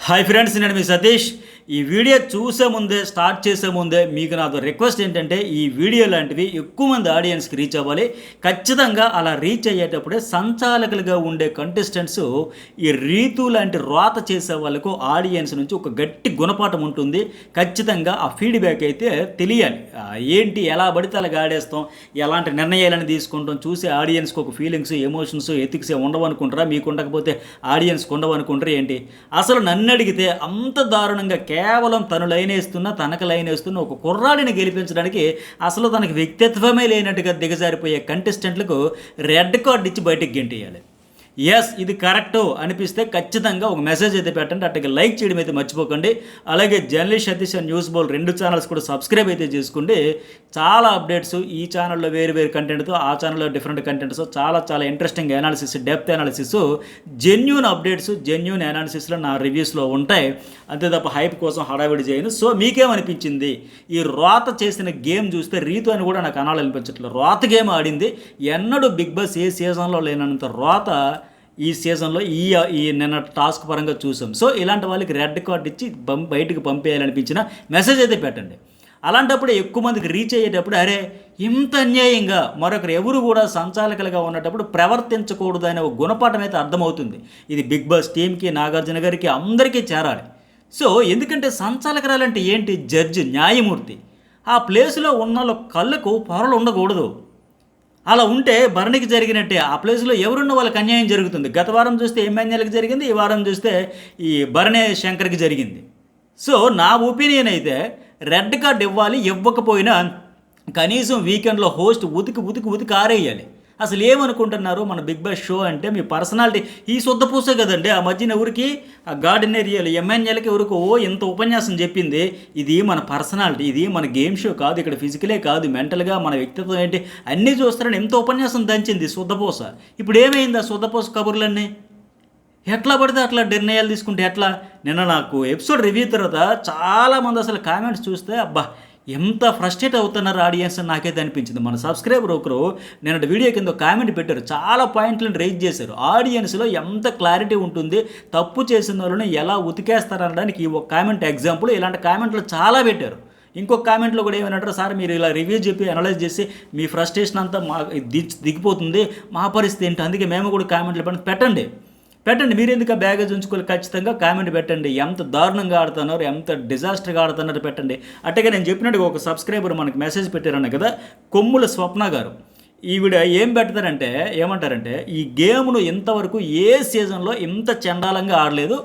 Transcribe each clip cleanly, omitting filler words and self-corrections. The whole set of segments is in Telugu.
హాయ్ ఫ్రెండ్స్, నేను మీ సతీష్. ఈ వీడియో స్టార్ట్ చేసే ముందే మీకు నాతో రిక్వెస్ట్ ఏంటంటే ఈ వీడియో లాంటివి ఎక్కువ మంది ఆడియన్స్కి రీచ్ అవ్వాలి. ఖచ్చితంగా అలా రీచ్ అయ్యేటప్పుడే సంచాలకులుగా ఉండే కంటెస్టెంట్స్ ఈ రీతు లాంటి రోత చేసే వాళ్ళకు ఆడియన్స్ నుంచి ఒక గట్టి గుణపాఠం ఉంటుంది. ఖచ్చితంగా ఆ ఫీడ్బ్యాక్ అయితే తెలియాలి. ఏంటి ఎలా పడితే అలా ఆడేస్తాం, ఎలాంటి నిర్ణయాలను తీసుకుంటాం, చూసే ఆడియన్స్కి ఒక ఫీలింగ్స్, ఎమోషన్స్, ఎథిక్స్ ఉండవు అనుకుంటారా? మీకు ఉండకపోతే ఆడియన్స్కి ఉండవు అనుకుంటారా ఏంటి? అసలు నన్ను అడిగితే అంత దారుణంగా కేవలం తను తనకు లైన్ వేస్తున్న ఒక కుర్రాడిని గెలిపించడానికి అసలు తనకి వ్యక్తిత్వమే లేనట్టుగా దిగజారిపోయే కంటెస్టెంట్లకు రెడ్ కార్డు ఇచ్చి బయటకు గెంటేయాలి. ఎస్, ఇది కరెక్టు అనిపిస్తే ఖచ్చితంగా ఒక మెసేజ్ అయితే పెట్టండి. అట్టగా లైక్ చేయడం అయితే మర్చిపోకండి. అలాగే journalist Satish and news bowl 2 channels కూడా సబ్స్క్రైబ్ అయితే చేసుకోండి. చాలా అప్డేట్స్ ఈ ఛానల్లో వేరు కంటెంట్తో, ఆ ఛానల్లో డిఫరెంట్ కంటెంట్స్, చాలా interesting analysis, depth analysis, genuine updates, genuine అనాలిసిస్లో నా రివ్యూస్లో ఉంటాయి. అంతే తప్ప హైప్ కోసం హడావిడి చేయను. సో మీకేమనిపించింది? ఈ రోత చేసిన గేమ్ చూస్తే రీతు అని కూడా నాకు అనాలనిపించట్లేదు. రోత గేమ్ ఆడింది. ఎన్నడూ బిగ్ బాస్ ఏ సీజన్లో లేనంత రోత ఈ సీజన్లో ఈ నిన్న టాస్క్ పరంగా చూసాం. సో ఇలాంటి వాళ్ళకి రెడ్ కార్డ్ ఇచ్చి బయటకు పంపేయాలనిపించిన మెసేజ్ అయితే పెట్టండి. అలాంటప్పుడు ఎక్కువ మందికి రీచ్ అయ్యేటప్పుడు అరే ఇంత అన్యాయంగా మరొకరు ఎవరు కూడా సంచాలకులుగా ఉన్నప్పుడు ప్రవర్తించకూడదు అనే ఒక గుణపాఠం అయితే అర్థమవుతుంది. ఇది బిగ్ బాస్ టీంకి, నాగార్జున గారికి, అందరికీ చేరాలి. సో ఎందుకంటే సంచాలకురాలంటే ఏంటి? జడ్జి, న్యాయమూర్తి. ఆ ప్లేస్లో ఉన్న కళ్ళకు పొరలు ఉండకూడదు. అలా ఉంటే భరణికి జరిగినట్టే ఆ ప్లేస్లో ఎవరున్న వాళ్ళకి అన్యాయం జరుగుతుంది. గత వారం చూస్తే ఎంఎన్ఎల్కి జరిగింది, ఈ వారం చూస్తే ఈ భరణి శంకర్కి జరిగింది. సో నా ఒపీనియన్ అయితే రెడ్ కార్డ్ ఇవ్వాలి. ఇవ్వకపోయినా కనీసం వీకెండ్లో హోస్ట్ ఉతికి ఆరేయాలి. అసలు ఏమనుకుంటున్నారు? మన బిగ్ బాస్ షో అంటే మీ పర్సనాలిటీ ఈ శుద్ధపూసే కదండి. ఆ మధ్యన ఎవరికి ఆ గార్డెన్ ఏరియాలో ఎంఎన్ఎల్కి ఎవరికి ఇంత ఉపన్యాసం చెప్పింది. ఇది మన పర్సనాలిటీ, ఇది మన గేమ్ షో కాదు, ఇక్కడ ఫిజికలే కాదు మెంటల్గా మన వ్యక్తిత్వం ఏంటి అన్నీ చూస్తారని ఎంత ఉపన్యాసం దంచింది శుద్ధపూస. ఇప్పుడు ఏమైంది ఆ శుద్ధపూస కబుర్లన్నీ? ఎట్లా పడితే అట్లా నిర్ణయాలు తీసుకుంటే ఎట్లా? నిన్న నాకు ఎపిసోడ్ రివ్యూ తర్వాత చాలామంది అసలు కామెంట్స్ చూస్తే అబ్బా ఎంత ఫ్రస్ట్రేట్ అవుతున్నారు ఆడియన్స్ అని నాకైతే అనిపించింది. మన సబ్స్క్రైబర్ ఒకరు నేను వీడియో కింద కామెంట్ పెట్టారు, చాలా పాయింట్లను రైజ్ చేశారు. ఆడియన్స్లో ఎంత క్లారిటీ ఉంటుంది, తప్పు చేసిన వాళ్ళని ఎలా ఉతికేస్తారనడానికి ఈ ఒక కామెంట్ ఎగ్జాంపుల్. ఇలాంటి కామెంట్లు చాలా పెట్టారు. ఇంకొక కామెంట్లో కూడా ఏమనంటారు, సార్ మీరు ఇలా రివ్యూ చెప్పి అనలైజ్ చేసి మీ ఫ్రస్ట్రేషన్ అంతా మా దిగిపోతుంది, మా పరిస్థితి ఏంటి, అందుకే మేము కూడా కామెంట్లు పెట్టండి. మీరు ఎందుకు ఆ బ్యాగేజ్ ఉంచుకోవాలి? ఖచ్చితంగా కామెంట్ పెట్టండి. ఎంత దారుణంగా ఆడుతున్నారు, ఎంత డిజాస్టర్గా ఆడుతున్నారు పెట్టండి. అట్టగా నేను చెప్పినట్టుగా ఒక సబ్స్క్రైబర్ మనకి మెసేజ్ పెట్టారన్న కదా, కొమ్ముల స్వప్న గారు. ఈవిడ ఏం పెడతారంటే ఏమంటారంటే ఈ గేమ్ను ఇంతవరకు ఏ సీజన్లో ఇంత చండాలంగా ఆడలేదు.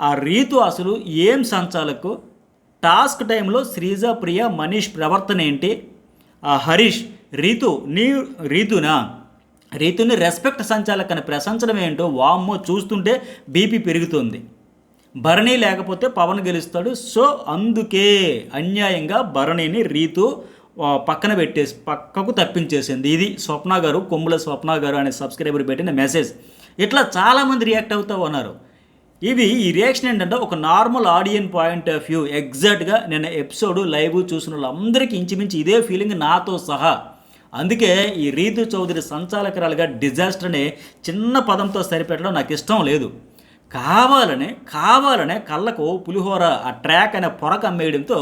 ఆ రీతు అసలు ఏం సంచాలకు, టాస్క్ టైంలో శ్రీజ, ప్రియ, మనీష్ ప్రవర్తన ఏంటి, ఆ హరీష్ రీతుని రెస్పెక్ట్ సంచాలకని ప్రశంసడం ఏంటో వామ్మో చూస్తుంటే బీపీ పెరుగుతుంది. భరణి లేకపోతే పవన్ గెలుస్తాడు. సో అందుకే అన్యాయంగా భరణిని రీతు పక్కకు తప్పించేసింది. ఇది స్వప్న గారు, కొమ్ముల స్వప్న గారు అనే సబ్స్క్రైబర్ పెట్టిన మెసేజ్. ఇట్లా చాలామంది రియాక్ట్ అవుతూ ఉన్నారు. ఈ రియాక్షన్ ఏంటంటే ఒక normal audience point of view. ఎగ్జాక్ట్గా నేను ఎపిసోడ్ లైవ్ చూసిన వాళ్ళందరికీ ఇంచుమించు ఇదే ఫీలింగ్ నాతో సహా. అందుకే ఈ రీతు చౌదరి సంచాలకురాలుగా డిజాస్టర్ అనే చిన్న పదంతో సరిపెట్టడం నాకు ఇష్టం లేదు. కావాలనే కళ్ళకు పులిహోర ఆ ట్రాక్ అనే పొరక అమ్మేయడంతో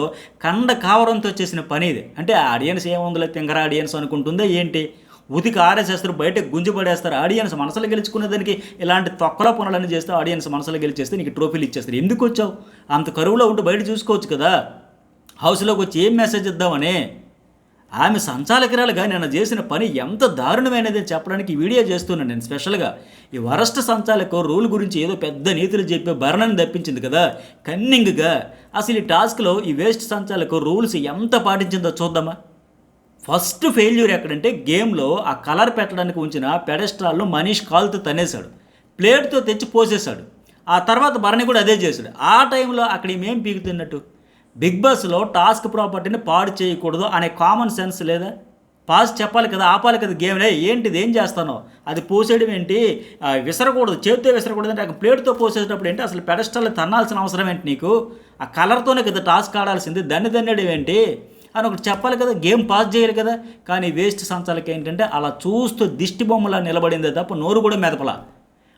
కావరంతో చేసిన పని ఇది. అంటే ఆడియన్స్ ఏముందిలే తింగర ఆడియన్స్ అనుకుంటుందే ఏంటి? ఉతికి ఆరేసేస్తారు, బయటకు గుంజి పడేస్తారు. ఆడియన్స్ మనసులు గెలుచుకునే దానికి ఇలాంటి తొక్కల పనులన్నీ చేస్తే ఆడియన్స్ మనసులు గెలిచేస్తే నీకు ట్రోఫీలు ఇచ్చేస్తారు. ఎందుకు వచ్చావు? అంత కరువులో ఉంటూ బయట చూసుకోవచ్చు కదా. హౌస్లోకి వచ్చి ఏం మెసేజ్ ఇద్దామని. ఆమె సంచాలకురాలుగా నేను చేసిన పని ఎంత దారుణమైనది చెప్పడానికి వీడియో చేస్తున్నాను నేను స్పెషల్గా. ఈ వరస్ట్ సంచాలకు రూల్ గురించి ఏదో పెద్ద నీతులు చెప్పే భరణని తప్పించింది కదా కన్నింగ్గా. అసలు ఈ టాస్క్లో ఈ వేస్ట్ సంచాలకు రూల్స్ ఎంత పాటించిందో చూద్దామా. ఫస్ట్ ఫెయిల్యూర్ ఎక్కడంటే గేమ్లో ఆ కలర్ పెట్టడానికి ఉంచిన పెడెస్ట్రాల్లో మనీష్ కాలుతో తనేశాడు, ప్లేట్తో తెచ్చి పోసేశాడు. ఆ తర్వాత భరణి కూడా అదే చేశాడు. ఆ టైంలో అక్కడ ఏమేం పీకుతున్నట్టు? బిగ్ బాస్లో టాస్క్ ప్రాపర్టీని పాడు చేయకూడదు అనే కామన్ సెన్స్ లేదా? పాస్ చెప్పాలి కదా, ఆపాలి కదా గేమ్లే. ఏంటిది, ఏం చేస్తానో అది పోసేయడం ఏంటి? విసరకూడదు, చేతితో విసరకూడదు అంటే ప్లేట్తో పోసేటప్పుడు ఏంటి? అసలు పెడస్టాల్ తన్నాల్సిన అవసరం ఏంటి నీకు? ఆ కలర్తోనే కదా టాస్క్ ఆడాల్సింది, దన్నడం ఏంటి అని ఒకటి చెప్పాలి కదా, గేమ్ పాస్ చేయాలి కదా. కానీ వేస్ట్ సంచాలకి ఏంటంటే అలా చూస్తూ దిష్టి బొమ్మలా నిలబడిందే తప్ప నోరు కూడా మెదపలా.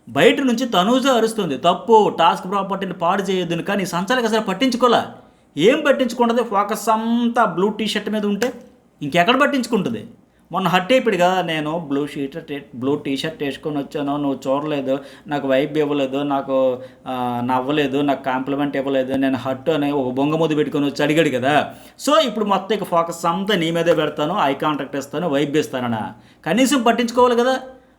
బయట నుంచి తనూజ అరుస్తుంది, తప్పు, టాస్క్ ప్రాపర్టీని పాడు చేయొద్దని. కానీ సంచాలకి అసలు పట్టించుకోలే. ఏం పట్టించుకుంటుంది? ఫోకస్ అంతా బ్లూ టీ షర్ట్ మీద ఉంటే ఇంకెక్కడ పట్టించుకుంటుంది? మొన్న హట్ అయిపోయాడు కదా, నేను బ్లూ టీ షర్ట్ వేసుకొని వచ్చాను, నువ్వు చూడలేదు, నాకు వైబ్ ఇవ్వలేదు, నాకు నవ్వలేదు, నాకు కాంప్లిమెంట్ ఇవ్వలేదు, నేను హట్ అని ఒక బొంగముద్దు పెట్టుకొని వచ్చి అడిగాడు కదా. సో ఇప్పుడు మొత్తం ఇక ఫోకస్ అంతా నీ మీదే పెడతాను, ఐ కాంటాక్ట్ ఇస్తాను, వైబ్ ఇస్తానన్నా కనీసం పట్టించుకోవాలి కదా.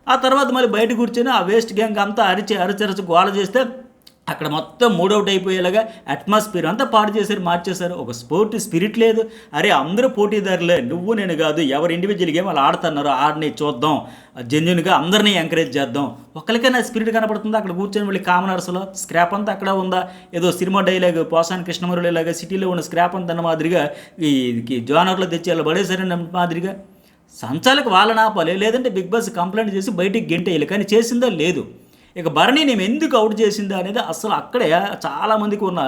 ఆ తర్వాత మళ్ళీ బయట కూర్చొని ఆ వేస్ట్ గ్యాంగ్ అంతా అరిచి గోల చేస్తే అక్కడ మొత్తం మూడౌట్ అయిపోయేలాగా అట్మాస్ఫియర్ అంతా పాడు చేశారు, మార్చేశారు. ఒక స్పోర్ట్ స్పిరిట్ లేదు. అరే అందరూ పోటీదారులే, నువ్వు నేను కాదు, ఎవరు ఇండివిజువల్ గేమ్ వాళ్ళు ఆడుతున్నారు, ఆడిని చూద్దాం, జెన్యున్గా అందరినీ ఎంకరేజ్ చేద్దాం. ఒకరికైనా స్పిరిట్ కనపడుతుందా? అక్కడ కూర్చొని మళ్ళీ కామనర్స్లో స్క్రాప్ అంతా అక్కడ ఉందా? ఏదో సినిమా డైలాగ్ పోసాని కృష్ణమురళిలాగా సిటీలో ఉన్న స్క్రాప్ అంతా అన్న మాదిరిగా ఈ జోనర్లో తెచ్చి వాళ్ళు పడేశారని మాదిరిగా సంచాలకు వాళ్ళని ఆపాలి, లేదంటే బిగ్ బాస్ కంప్లైంట్ చేసి బయటికి గెంటేయాలి. కానీ చేసిందా? లేదు. ఇక భరణి నేను ఎందుకు అవుట్ చేసిందా అనేది అసలు అక్కడే చాలామందికి ఉన్న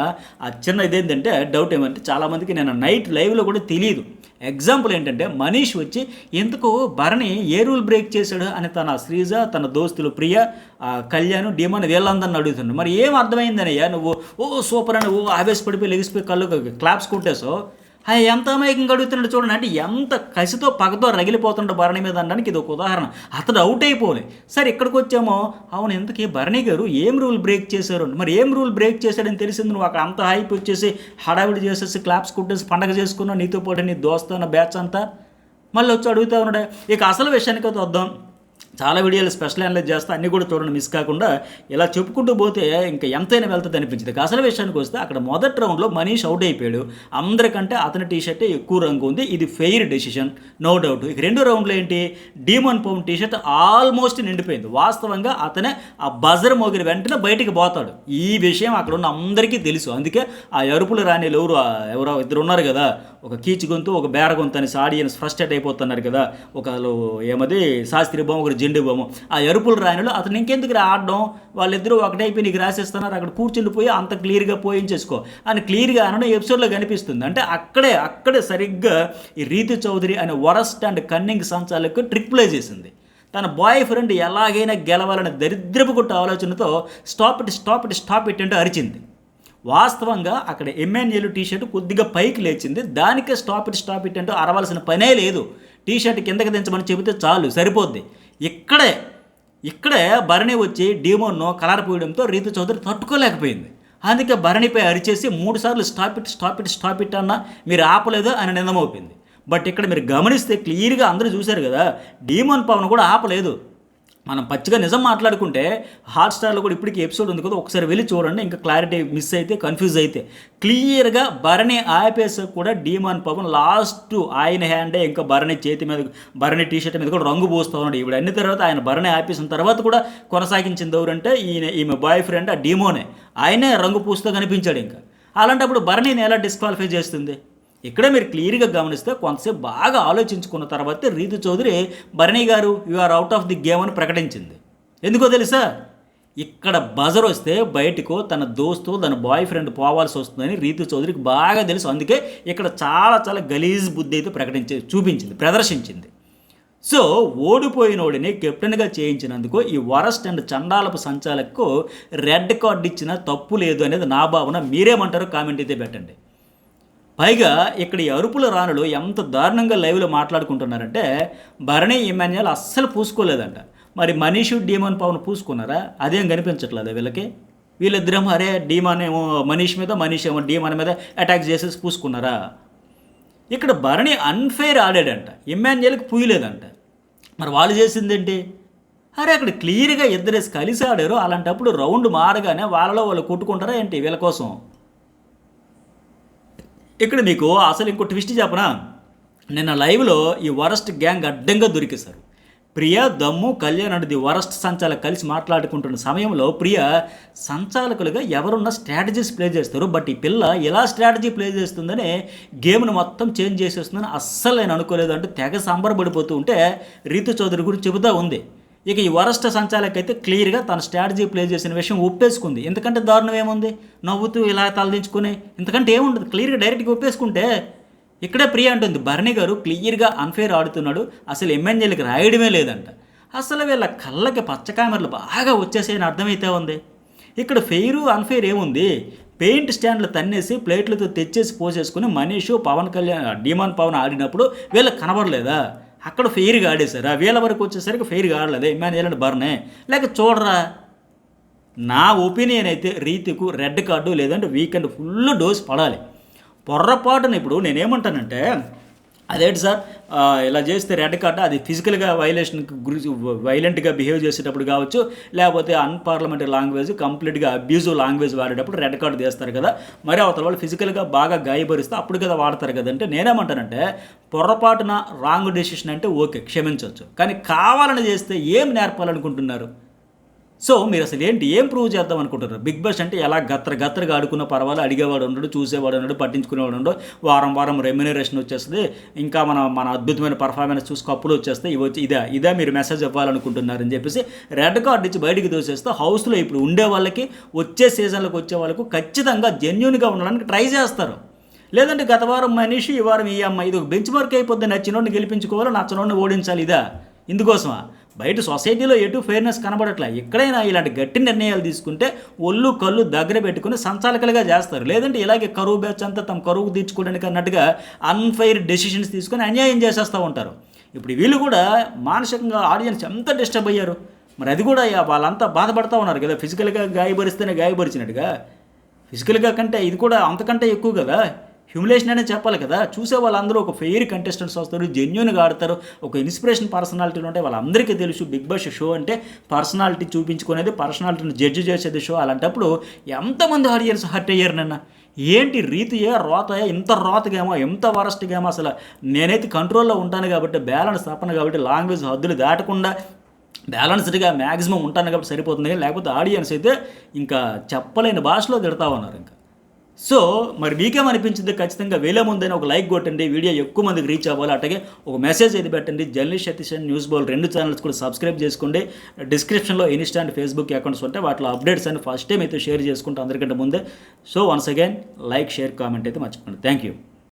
ఆ చిన్న ఇదేంటంటే డౌట్ ఏమంటే, చాలామందికి నేను నైట్ లైవ్లో కూడా తెలియదు. ఎగ్జాంపుల్ ఏంటంటే, మనీష్ వచ్చి ఎందుకు భరణి ఏ రూల్ బ్రేక్ చేశాడు అని తన శ్రీజ, తన దోస్తులు ప్రియ, కళ్యాణ్, డీమన్ వీళ్ళందరిని అడుగుతున్నాడు. మరి ఏం అర్థమైందనయ్యా నువ్వు సూపర్ అని ఆవేశపడిపోయి లెగిసిపోయి కళ్ళు క్లాప్స్ కొట్టేసో ఎంత అమాయకంగా అడుగుతున్నాడు చూడండి. అంటే ఎంత కసితో పగతో రగిలిపోతుండే భరణి మీద అనడానికి ఇది ఒక ఉదాహరణ. అతడు అవుట్ అయిపోలే. సరే ఇక్కడికి వచ్చామో, అవును ఎందుకు భరణి గారు ఏం రూల్ బ్రేక్ చేశారు? మరి ఏం రూల్ బ్రేక్ చేశాడని తెలిసింది. నువ్వు అక్కడ అంత హైప్ వచ్చేసి హడావిడి చేసేసి క్లాప్స్ కొట్టేసి పండగ చేసుకున్నావు, నీతో పాటు నీ దోస్తు బ్యాచ్ అంతా మళ్ళీ వచ్చి అడుగుతూ ఉన్నాడు. ఇక అసలు విషయానికి వద్దాం. చాలా వీడియోలు స్పెషల్ అనలైజ్ చేస్తా, అన్నీ కూడా చూడండి మిస్ కాకుండా. ఇలా చెప్పుకుంటూ పోతే ఇంకా ఎంతైనా వెళ్తుంది అనిపించింది. అసలు విషయానికి వస్తే అక్కడ మొదటి రౌండ్లో మనీష్ అవుట్ అయిపోయాడు. అందరికంటే అతని టీషర్టే ఎక్కువ రంగు ఉంది, ఇది ఫెయిర్ డెసిషన్, నో డౌట్. ఇక రెండో రౌండ్లో ఏంటి, డీమన్ పవన్ టీషర్ట్ ఆల్మోస్ట్ నిండిపోయింది. వాస్తవంగా అతనే ఆ బజర్ మోగిన వెంటనే బయటికి పోతాడు. ఈ విషయం అక్కడ ఉన్న అందరికీ తెలుసు. అందుకే ఆ అరుపులు రాని ఎవరో ఇద్దరు ఉన్నారు కదా, ఒక కీచి గొంతు, ఒక బేర గొంతు అని ఆడియన్స్ ఫ్రస్ట్రేట్ అయిపోతున్నారు కదా. ఒకళ్ళు ఏమది శాస్త్రి బొమ్మ, ఒకరు జెండు బొమ్మ. ఆ ఎరుపులు రాయనలో అతను ఇంకెందుకు ఆడడం, వాళ్ళిద్దరూ ఒకటైపోయి నీకు రాసేస్తున్నారు, అక్కడ కూర్చుండిపోయి అంత క్లియర్గా పోయించేసుకో అని క్లియర్గా అనడం ఎపిసోడ్లో కనిపిస్తుంది. అంటే అక్కడే సరిగ్గా ఈ రీతు చౌదరి అనే వరస్ట్ అండ్ కన్నింగ్ సంచాలకు ట్రిక్ ప్లే చేసింది. తన బాయ్ ఫ్రెండ్ ఎలాగైనా గెలవాలనే దరిద్రపు కొట్ట ఆలోచనతో స్టాప్ ఇట్ అంటూ అరిచింది. వాస్తవంగా అక్కడ ఎమ్మెన్యేలు టీషర్ట్ కొద్దిగా పైకి లేచింది. దానికే స్టాప్ ఇట్ అంటూ అరవాల్సిన పనే లేదు. టీషర్ట్ కిందకి దించమని చెబితే చాలు, సరిపోద్ది. ఇక్కడే భరణి వచ్చి డీమోన్ను కలర్ పోయడంతో రీతు చౌదరి తట్టుకోలేకపోయింది. అందుకే భరణిపై అరిచేసి 3 సార్లు స్టాప్ ఇట్ అన్నా మీరు ఆపలేదు అని నిందమవుపింది. బట్ ఇక్కడ మీరు గమనిస్తే క్లియర్గా అందరూ చూశారు కదా, డీమోన్ పవన్ కూడా ఆపలేదు. మనం పచ్చిగా నిజం మాట్లాడుకుంటే హాట్స్టార్లో కూడా ఇప్పటికీ ఎపిసోడ్ ఉంది కదా, ఒకసారి వెళ్ళి చూడండి. ఇంకా క్లారిటీ మిస్ అయితే, కన్ఫ్యూజ్ అయితే క్లియర్గా భరణి ఆపేసి కూడా డీమాన్ పవన్ లాస్ట్ ఆయన హ్యాండే ఇంకా భరణి చేతి మీద, భరణి టీషర్ట్ మీద కూడా రంగు పోస్తూ ఉన్నాడు. ఇప్పుడు అన్ని తర్వాత ఆయన భరణి ఆపేసిన తర్వాత కూడా కొనసాగించింది ఎవరంటే ఈమె బాయ్ ఫ్రెండ్ ఆ డీమోనే. ఆయనే రంగు పూస్తూ కనిపించాడు. ఇంకా అలాంటప్పుడు భరణిని ఎలా డిస్క్వాలిఫై చేస్తుంది? ఇక్కడే మీరు క్లియర్గా గమనిస్తే కొంతసేపు బాగా ఆలోచించుకున్న తర్వాత Ritu Chaudhary Bharani garu you are out of the game అని ప్రకటించింది. ఎందుకో తెలుసా, ఇక్కడ బజర్ వస్తే బయటకు తన దోస్తు, తన బాయ్ ఫ్రెండ్ పోవాల్సి వస్తుందని రీతు చౌదరికి బాగా తెలుసు. అందుకే ఇక్కడ చాలా గలీజ్ బుద్ధి అయితే ప్రదర్శించింది. సో ఓడిపోయినోడిని కెప్టెన్గా చేయించినందుకు ఈ వరస్ట్ అండ్ చండాలపు సంచాలకు రెడ్ కార్డు ఇచ్చిన తప్పు లేదు అనేది నా భావన. మీరేమంటారో కామెంట్ అయితే పెట్టండి. పైగా ఇక్కడ ఈ అరుపుల రాణులు ఎంత దారుణంగా లైవ్లో మాట్లాడుకుంటున్నారంటే, భరణి ఇమాన్యుయల్ అస్సలు పూసుకోలేదంట. మరి మనీష్ డీమన్ పవన్ పూసుకున్నారా? అదేం కనిపించట్లేదు వీళ్ళకి. వీళ్ళిద్దరేమో అరే డీమన్ ఏమో మనీష్ మీద, మనీష్ ఏమో డీమన్ మీద అటాక్ చేసేసి పూసుకున్నారా? ఇక్కడ భరణి అన్ఫెయిర్ ఆడాడంట, ఇమాన్యుయల్కి పూయలేదంట. మరి వాళ్ళు చేసిందేంటి? అరే అక్కడ క్లియర్గా ఇద్దరేసి కలిసి ఆడారు. అలాంటప్పుడు రౌండ్ మారగానే వాళ్ళలో వాళ్ళు కొట్టుకుంటారా ఏంటి వీళ్ళ కోసం? ఇక్కడ మీకు అసలు ఇంకో ట్విస్ట్ చెప్పనా, నిన్న లైవ్లో ఈ వరస్ట్ గ్యాంగ్ అడ్డంగా దొరికేశారు. ప్రియ, దమ్ము, కళ్యాణ్ అంటే ది వరస్ట్ సంచాలకు కలిసి మాట్లాడుకుంటున్న సమయంలో ప్రియ సంచాలకులుగా ఎవరున్నా స్ట్రాటజీస్ ప్లే చేస్తారు. బట్ ఈ పిల్ల ఎలా స్ట్రాటజీ ప్లే చేస్తుందని గేమ్ను మొత్తం చేంజ్ చేసేస్తుందని అస్సలు నేను అనుకోలేదు అంటే తెగ సంబరపడిపోతూ ఉంటే రీతు చౌదరి గురించి చెబుతూ ఉంది. ఇక ఈ వరస్ట్ సంచాలకైతే క్లియర్గా తన స్ట్రాటజీ ప్లే చేసిన విషయం ఒప్పేసుకుంది. ఎందుకంటే దారుణం ఏముంది, నవ్వుతూ ఇలా తలదించుకుని, ఎందుకంటే ఏముండదు, క్లియర్గా డైరెక్ట్గా ఒప్పేసుకుంటే. ఇక్కడే ప్రియ అంటుంది భరణి గారు క్లియర్గా అన్ఫెయిర్ ఆడుతున్నాడు, అసలు ఎమ్మెన్యేలకు రాయడమే లేదంట. అసలు వీళ్ళ కళ్ళకి పచ్చకామెరలు బాగా వచ్చేసాయని అర్థమైతే ఉంది. ఇక్కడ ఫెయిరు అన్ఫెయిర్ ఏముంది? పెయింట్ స్టాండ్లు తన్నేసి ప్లేట్లతో తెచ్చేసి పోసేసుకుని మనీషు పవన్ కళ్యాణ్ డిమాండ్ పవన్ ఆడినప్పుడు వీళ్ళకి కనబడలేదా? అక్కడ ఫెయిర్గా ఆడేశారా? వీళ్ళ వరకు వచ్చేసరికి ఫెయిర్గా ఆడలేదు ఇమ్మాన్యుయల్ బర్నే. లేక చూడరా, నా ఒపీనియన్ అయితే రీతికు రెడ్ కార్డు లేదంటే వీకెండ్ ఫుల్ డోస్ పడాలి. పొర్రపాటున ఇప్పుడు నేనేమంటానంటే, అదేంటి సార్ ఇలా చేస్తే రెడ్ కార్డు, అది ఫిజికల్గా వైలేషన్కి వైలెంట్గా బిహేవ్ చేసేటప్పుడు కావచ్చు, లేకపోతే అన్పార్లమెంటరీ లాంగ్వేజ్ కంప్లీట్గా అబ్యూజివ్ లాంగ్వేజ్ వాడేటప్పుడు రెడ్ కార్డు తీస్తారు కదా, మరి అవతల వాళ్ళు ఫిజికల్గా బాగా గాయపరిస్తే అప్పుడు కదా వాడతారు కదంటే, నేనేమంటానంటే పొరపాటున రాంగ్ డెసిషన్ అంటే ఓకే క్షమించవచ్చు, కానీ కావాలని చేస్తే ఏం నేర్పాలనుకుంటున్నారు? సో మీరు అసలు ఏంటి ఏం ప్రూవ్ చేద్దాం అనుకుంటున్నారు? బిగ్ బాస్ అంటే ఎలా గత్తరగా ఆడుకున్న పర్వాలేదు, అడిగేవాడు ఉండడు, చూసేవాడు ఉండడు, పట్టించుకునేవాడు ఉండడు, వారం రెమ్యునరేషన్ వచ్చేస్తుంది, ఇంకా మన అద్భుతమైన పర్ఫార్మెన్స్ చూసి కప్పులు వచ్చేస్తాయి, ఇవి వచ్చి ఇదే మీరు మెసేజ్ ఇవ్వాలనుకుంటున్నారని చెప్పేసి రెడ్ కార్డు ఇచ్చి బయటికి తోసేస్తే హౌస్లో ఇప్పుడు ఉండే వాళ్ళకి వచ్చే సీజన్లకు వచ్చే వాళ్ళకు ఖచ్చితంగా జెన్యూన్గా ఉండడానికి ట్రై చేస్తారు. లేదంటే గత వారం మనిషి ఈ వారం ఈ అమ్మాయి, ఇది ఒక బెంచ్ మార్క్ అయిపోద్ది, నచ్చినోడిని గెలిపించుకోవాలి, నచ్చనోడిని ఓడించాలి, ఇదా? ఇందుకోసమా? బయట సొసైటీలో ఎటు ఫెయిర్నెస్ కనబడట్లే. ఎక్కడైనా ఇలాంటి గట్టి నిర్ణయాలు తీసుకుంటే ఒళ్ళు కళ్ళు దగ్గర పెట్టుకుని సంచాలకులుగా చేస్తారు. లేదంటే ఇలాగే కరువు బ్యాచ్ అంతా తమ కరువు తీర్చుకోవడానికి అన్నట్టుగా అన్ఫెయిర్ డెసిషన్స్ తీసుకొని అన్యాయం చేసేస్తూ ఉంటారు. ఇప్పుడు వీళ్ళు కూడా మానసికంగా ఆడియన్స్ ఎంత డిస్టర్బ్ అయ్యారు, మరి అది కూడా వాళ్ళంతా బాధపడుతూ ఉన్నారు కదా. ఫిజికల్గా గాయపరిస్తేనే గాయపరిచినట్టుగా ఫిజికల్గా కంటే ఇది కూడా అంతకంటే ఎక్కువ కదా. హ్యూమిలేషన్ అనేది చెప్పాలి కదా. చూసే వాళ్ళందరూ ఒక ఫెయిర్ కంటెస్టెంట్స్ వస్తారు, జెన్యూన్గా ఆడతారు, ఒక ఇన్స్పిరేషన్ పర్సనాలిటీలు ఉంటాయి, వాళ్ళందరికీ తెలుసు బిగ్ బాస్ షో అంటే పర్సనాలిటీ చూపించుకునేది, పర్సనాలిటీని జడ్జి చేసేది షో. అలాంటప్పుడు ఎంతమంది ఆడియన్స్ హర్ట్ అయ్యారు నిన్న? ఏంటి రీతియే రోతయా, ఇంత రోతగేమో, ఎంత వరస్ట్గేమో. అసలు నేనైతే కంట్రోల్లో ఉంటాను కాబట్టి, బ్యాలెన్స్ తప్పను కాబట్టి, లాంగ్వేజ్ హద్దులు దాటకుండా బ్యాలెన్స్డ్గా మ్యాక్సిమం ఉంటాను కాబట్టి సరిపోతుంది. లేకపోతే ఆడియన్స్ అయితే ఇంకా చెప్పలేని భాషలో తిడతా ఉన్నారు ఇంకా. సో మరి మీకేమనిపించింది? ఖచ్చితంగా వేలే ముందైనా ఒక లైక్ కొట్టండి, వీడియో ఎక్కువ మందికి రీచ్ అవ్వాలి. అట్లాగే ఒక మెసేజ్ అయితే పెట్టండి. Journalist Satish and news bowl 2 channels కూడా సబ్స్క్రైబ్ చేసుకోండి. డిస్క్రిప్షన్లో ఇన్స్టా అండ్ ఫేస్బుక్ అకౌంట్స్ ఉంటాయి, వాటిలో అప్డేట్స్ అని ఫస్ట్ టైం అయితే షేర్ చేసుకుంటూ అందరికంటే ముందే. So once again like, share, comment అయితే మర్చిపోండి. Thank you.